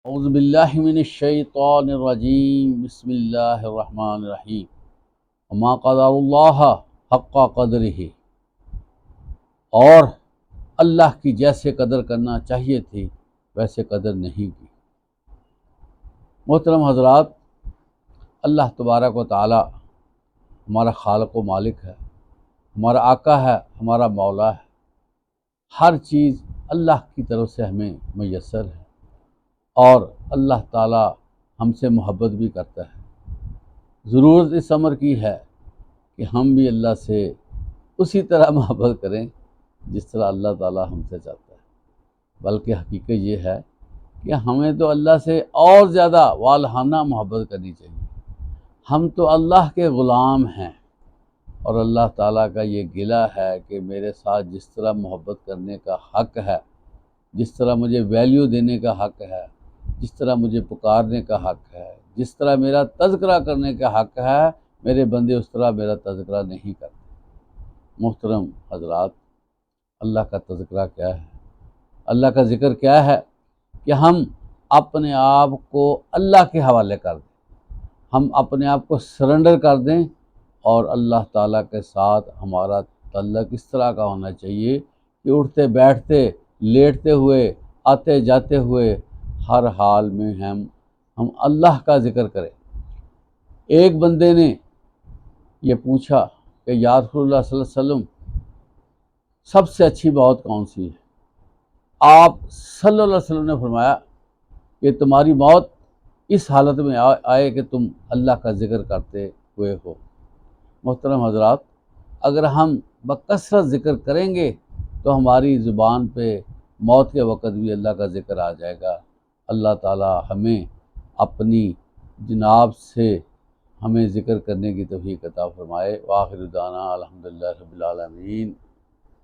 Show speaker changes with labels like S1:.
S1: اعوذ باللہ من الشیطان الرجیم بسم اللہ الرحمن الرحیم وما قدر اللہ حق قدرہ، اور اللہ کی جیسے قدر کرنا چاہیے تھی ویسے قدر نہیں کی۔ محترم حضرات، اللہ تبارک و تعالی ہمارا خالق و مالک ہے، ہمارا آقا ہے، ہمارا مولا ہے۔ ہر چیز اللہ کی طرف سے ہمیں میسر ہے، اور اللہ تعالی ہم سے محبت بھی کرتا ہے۔ ضرورت اس امر کی ہے کہ ہم بھی اللہ سے اسی طرح محبت کریں جس طرح اللہ تعالی ہم سے چاہتا ہے، بلکہ حقیقت یہ ہے کہ ہمیں تو اللہ سے اور زیادہ والہانہ محبت کرنی چاہیے۔ ہم تو اللہ کے غلام ہیں، اور اللہ تعالیٰ کا یہ گلہ ہے کہ میرے ساتھ جس طرح محبت کرنے کا حق ہے، جس طرح مجھے ویلیو دینے کا حق ہے، جس طرح مجھے پکارنے کا حق ہے، جس طرح میرا تذکرہ کرنے کا حق ہے، میرے بندے اس طرح میرا تذکرہ نہیں کرتے۔ محترم حضرات، اللہ کا تذکرہ کیا ہے؟ اللہ کا ذکر کیا ہے کہ ہم اپنے آپ کو اللہ کے حوالے کر دیں، ہم اپنے آپ کو سرنڈر کر دیں، اور اللہ تعالیٰ کے ساتھ ہمارا تعلق اس طرح کا ہونا چاہیے کہ اٹھتے بیٹھتے، لیٹتے ہوئے، آتے جاتے ہوئے، ہر حال میں ہم اللہ کا ذکر کریں۔ ایک بندے نے یہ پوچھا کہ یا رسول اللہ صلی اللہ علیہ وسلم، سب سے اچھی موت کون سی ہے؟ آپ صلی اللہ علیہ وسلم نے فرمایا کہ تمہاری موت اس حالت میں آئے کہ تم اللہ کا ذکر کرتے ہوئے ہو۔ محترم حضرات، اگر ہم بکثرت ذکر کریں گے تو ہماری زبان پہ موت کے وقت بھی اللہ کا ذکر آ جائے گا۔ اللہ تعالی ہمیں اپنی جناب سے ہمیں ذکر کرنے کی توفیق عطا فرمائے۔ وآخر دعوانا الحمدللہ رب العالمین۔